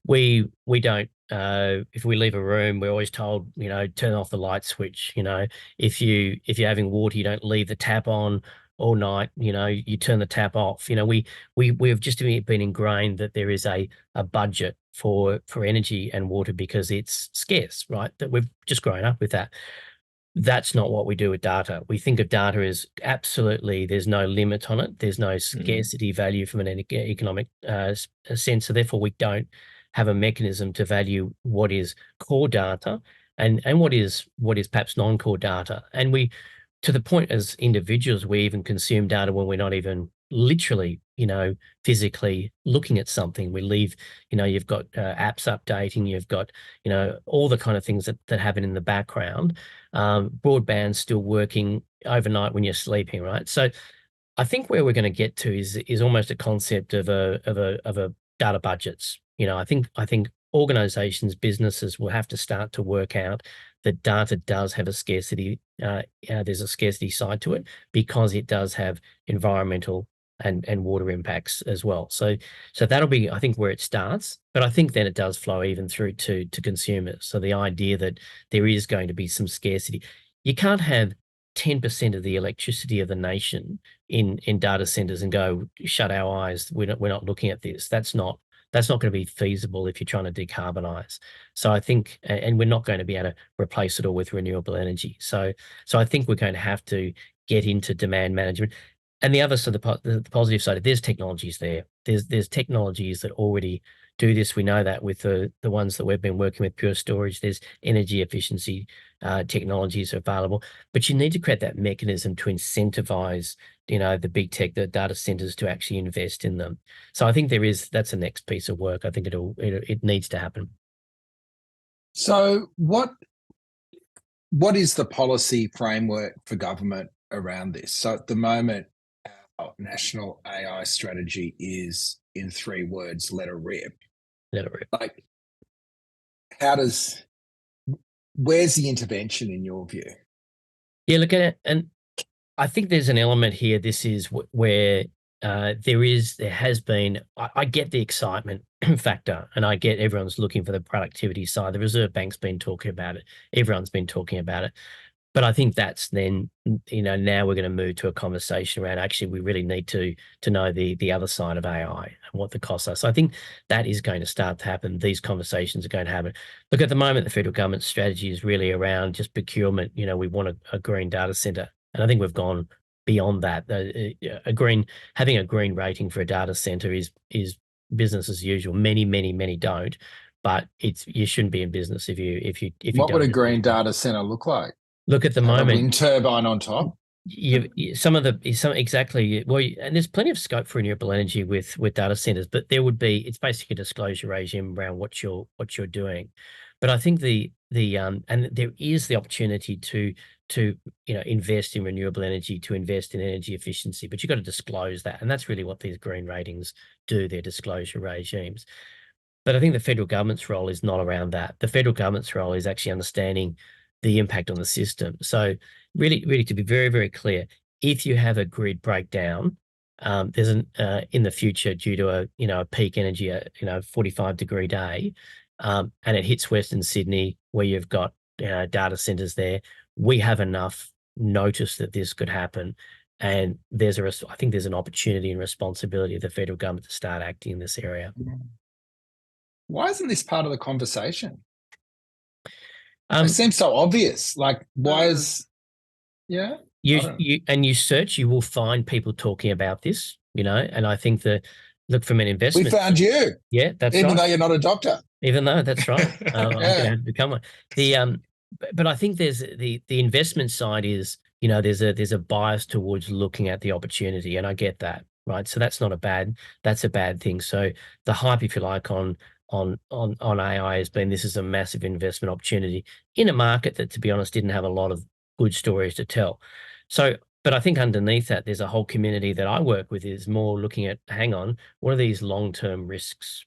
we don't, if we leave a room, we're always told, turn off the light switch. If you're having water, you don't leave the tap on all night, you turn the tap off. We've just been ingrained that there is a budget for energy and water because it's scarce, right? That we've just grown up with that. That's not what we do with data. We think of data as absolutely, there's no limit on it. There's no scarcity value from an economic sense. So therefore, we don't have a mechanism to value what is core data and what is perhaps non-core data. And we, to the point as individuals, we even consume data when we're not even literally, physically looking at something. We leave, you've got apps updating, you've got, all the kind of things that happen in the background. Broadband's still working overnight when you're sleeping, right? So I think where we're going to get to is almost a concept of a data budgets. I think organizations, businesses will have to start to work out that data does have a scarcity. There's a scarcity side to it because it does have environmental and water impacts as well. So that'll be, I think, where it starts. But I think then it does flow even through to consumers. So the idea that there is going to be some scarcity. You can't have 10% of the electricity of the nation in data centers and go, shut our eyes, we're not looking at this. That's not going to be feasible if you're trying to decarbonize. So I think, and we're not going to be able to replace it all with renewable energy. So I think we're going to have to get into demand management. And the other side, the positive side, there's technologies there. There's technologies that already do this. We know that with the ones that we've been working with, Pure Storage, there's energy efficiency technologies available. But you need to create that mechanism to incentivize, the big tech, the data centers, to actually invest in them. So I think that's the next piece of work. I think it needs to happen. So what is the policy framework for government around this? So at the moment, our national AI strategy is, in 3 words, let it rip. Let it rip. Like, how does where's the intervention in your view? Yeah, look at it, and I think there's an element here. This is where there has been. I get the excitement factor, and I get everyone's looking for the productivity side. The Reserve Bank's been talking about it. Everyone's been talking about it. But I think that's then, now we're going to move to a conversation around actually we really need to know the other side of AI and what the costs are. So I think that is going to start to happen. These conversations are going to happen. Look, at the moment, the federal government's strategy is really around just procurement. We want a green data center. And I think we've gone beyond that. Having a green rating for a data center is business as usual. Many don't. But you shouldn't be in business if you What would don't a green data center look like? Look, at the Have moment, a wind turbine on top. Exactly. Well, and there's plenty of scope for renewable energy with data centers, but it's basically a disclosure regime around what you're doing. But I think and there is the opportunity to invest in renewable energy, to invest in energy efficiency, but you've got to disclose that, and that's really what these green ratings do. They're disclosure regimes. But I think the federal government's role is not around that. The federal government's role is actually understanding the impact on the system. So really to be very, very clear, if you have a grid breakdown, there's in the future due to a peak energy, 45-degree day, and it hits Western Sydney where you've got data centers there, we have enough notice that this could happen. And I think there's an opportunity and responsibility of the federal government to start acting in this area. Why isn't this part of the conversation? It seems so obvious. Like, why is, you search, you will find people talking about this, and I think look, from an investment. We found you. Yeah, that's right. Even though you're not a doctor. Even though, that's right. I'm going to have to become one. But I think there's the investment side is, there's a bias towards looking at the opportunity, and I get that, right? So that's a bad thing. So the hype, if you like, on AI has been, this is a massive investment opportunity in a market that, to be honest, didn't have a lot of good stories to tell. So, but I think underneath that, there's a whole community that I work with is more looking at, hang on, what are these long-term risks,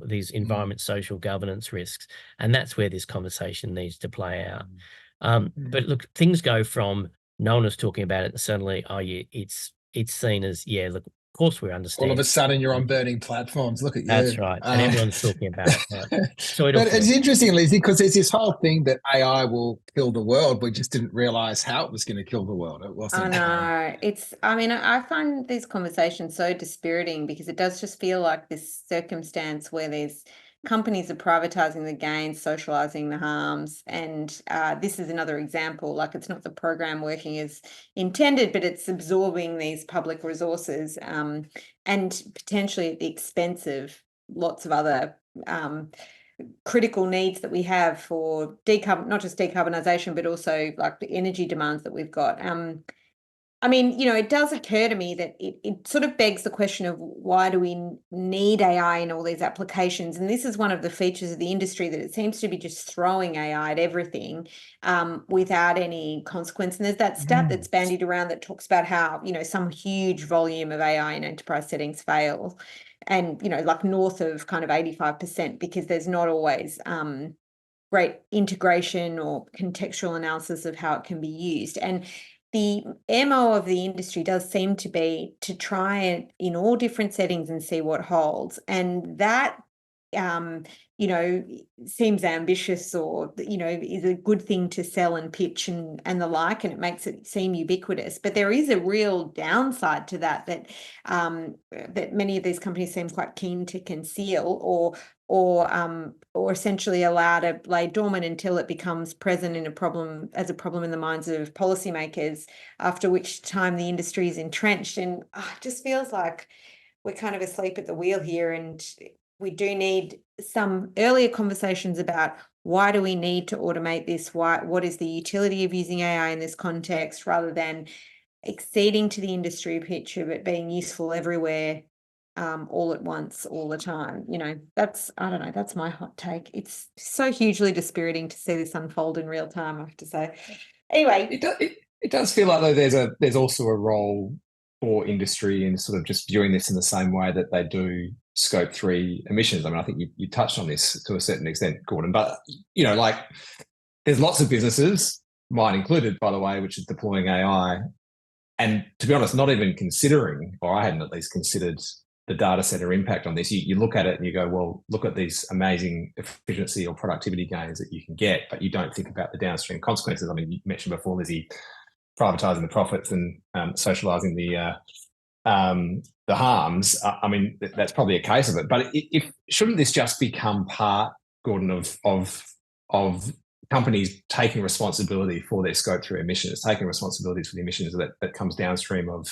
these environment, social governance risks? And that's where this conversation needs to play out. But look, things go from no one is talking about it and suddenly, it's seen as, look, of course we understand. All of a sudden you're on burning platforms. Look at you. That's right. And everyone's talking about it. Right? So but it's interesting, Lizzie, because there's this whole thing that AI will kill the world. We just didn't realize how it was going to kill the world. It wasn't. I know. I find these conversations so dispiriting because it does just feel like this circumstance where there's companies are privatizing the gains, socializing the harms. And this is another example, like it's not the program working as intended, but it's absorbing these public resources and potentially at the expense of lots of other critical needs that we have for not just decarbonisation, but also like the energy demands that we've got. It does occur to me that it sort of begs the question of why do we need AI in all these applications? And this is one of the features of the industry, that it seems to be just throwing AI at everything without any consequence. And there's that stat that's bandied around that talks about how, some huge volume of AI in enterprise settings fail. And, like north of kind of 85%, because there's not always great integration or contextual analysis of how it can be used. And the MO of the industry does seem to be to try it in all different settings and see what holds. And that, seems ambitious or, is a good thing to sell and pitch and the like, and it makes it seem ubiquitous. But there is a real downside to that that many of these companies seem quite keen to conceal or essentially allow to lay dormant until it becomes present as a problem in the minds of policymakers, after which time the industry is entrenched. And it just feels like we're kind of asleep at the wheel here, and we do need some earlier conversations about why do we need to automate this? What is the utility of using AI in this context, rather than acceding to the industry pitch of it being useful everywhere, all at once, all the time. That's my hot take. It's so hugely dispiriting to see this unfold in real time, I have to say. Anyway. It does feel like, though, there's also a role for industry in sort of just viewing this in the same way that they do Scope 3 emissions. I think you touched on this to a certain extent, Gordon, but, there's lots of businesses, mine included, by the way, which is deploying AI. And to be honest, not even considering, or I hadn't at least considered the data center impact on this. You look at it and you go, well, look at these amazing efficiency or productivity gains that you can get, but you don't think about the downstream consequences. I mean, you mentioned before, Lizzie, privatizing the profits and socializing the harms. I mean, that's probably a case of it. But shouldn't this just become part, Gordon, of companies taking responsibility for their scope 3 emissions, taking responsibilities for the emissions that comes downstream of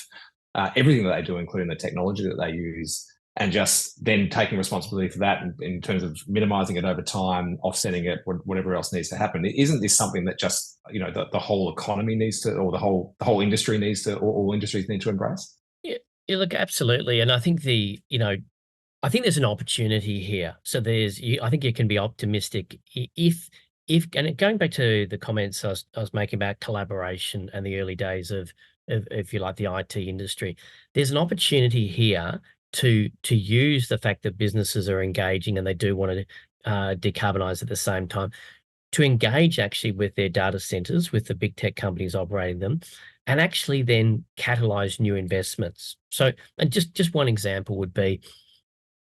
everything that they do, including the technology that they use, and just then taking responsibility for that in terms of minimizing it over time, offsetting it, whatever else needs to happen? Isn't this something that just, the whole economy needs to, or the whole industry needs to, or all industries need to embrace? Yeah, look, absolutely. And I think I think there's an opportunity here. So I think you can be optimistic if and going back to the comments I was making about collaboration and the early days of if you like, the IT industry, there's an opportunity here to use the fact that businesses are engaging and they do want to decarbonize at the same time, to engage actually with their data centers, with the big tech companies operating them, and actually then catalyze new investments. So, and just one example would be,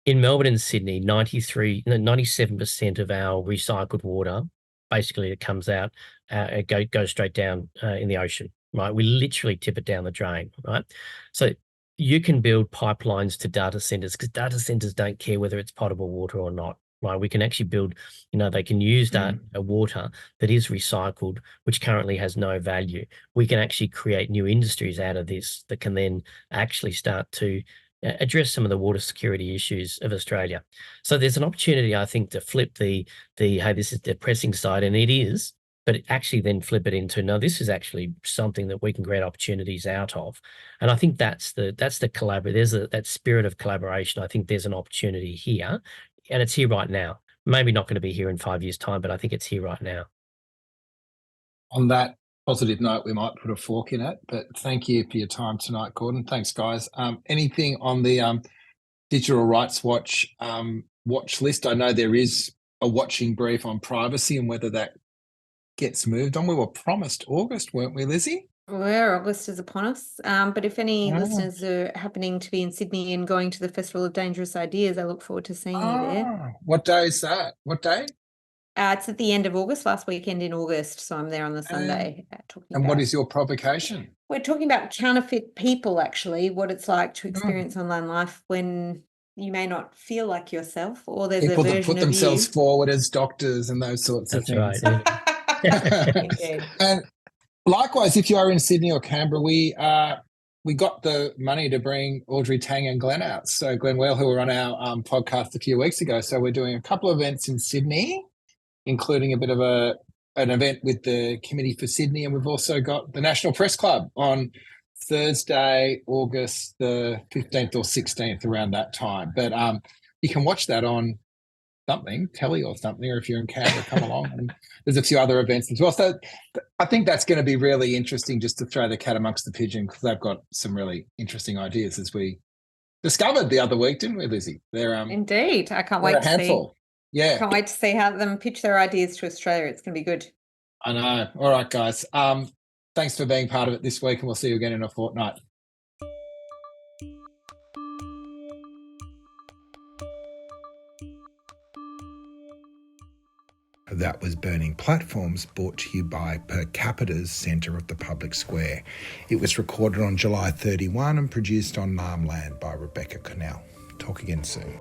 in Melbourne and Sydney, 97% of our recycled water, basically it comes out, it goes straight down in the ocean, right? We literally tip it down the drain, right? So you can build pipelines to data centers, because data centers don't care whether it's potable water or not, right? We can actually build, they can use that water that is recycled, which currently has no value. We can actually create new industries out of this that can then actually start to address some of the water security issues of Australia. So there's an opportunity, I think, to flip the hey, this is the depressing side, and it is, but actually then flip it into, no, this is actually something that we can create opportunities out of. And I think that's the collaboration. There's that spirit of collaboration. I think there's an opportunity here, and it's here right now. Maybe not going to be here in 5 years' time, but I think it's here right now. On that positive note, we might put a fork in it, but thank you for your time tonight, Gordon. Thanks, guys. Anything on the Digital Rights Watch watch list? I know there is a watching brief on privacy and whether that gets moved on. We were promised August, weren't we, Lizzie? Well, August is upon us. But if any listeners are happening to be in Sydney and going to the Festival of Dangerous Ideas, I look forward to seeing you there. What day is that? What day? It's at the end of August, last weekend in August. So I'm there on the Sunday. What is your provocation? We're talking about counterfeit people, actually, what it's like to experience online life when you may not feel like yourself, or there's people a version that put of themselves you forward as doctors and those sorts of things. That's right. And likewise, if you are in Sydney or Canberra, we got the money to bring Audrey Tang and Glenn out. So Glenn Well, who were on our podcast a few weeks ago. So we're doing a couple of events in Sydney, including a bit of an event with the Committee for Sydney. And we've also got the National Press Club on Thursday, August the 15th or 16th, around that time. But you can watch that on something, telly or something, or if you're in Canberra, come along. And there's a few other events as well. So I think that's going to be really interesting, just to throw the cat amongst the pigeon, because they've got some really interesting ideas, as we discovered the other week, didn't we, Lizzie? They're indeed. I can't wait to see. Yeah. Can't wait to see how them pitch their ideas to Australia. It's going to be good. I know. All right, guys. Thanks for being part of it this week, and we'll see you again in a fortnight. That was Burning Platforms, brought to you by Per Capita's Centre of the Public Square. It was recorded on July 31 and produced on Narmland by Rebecca Connell. Talk again soon.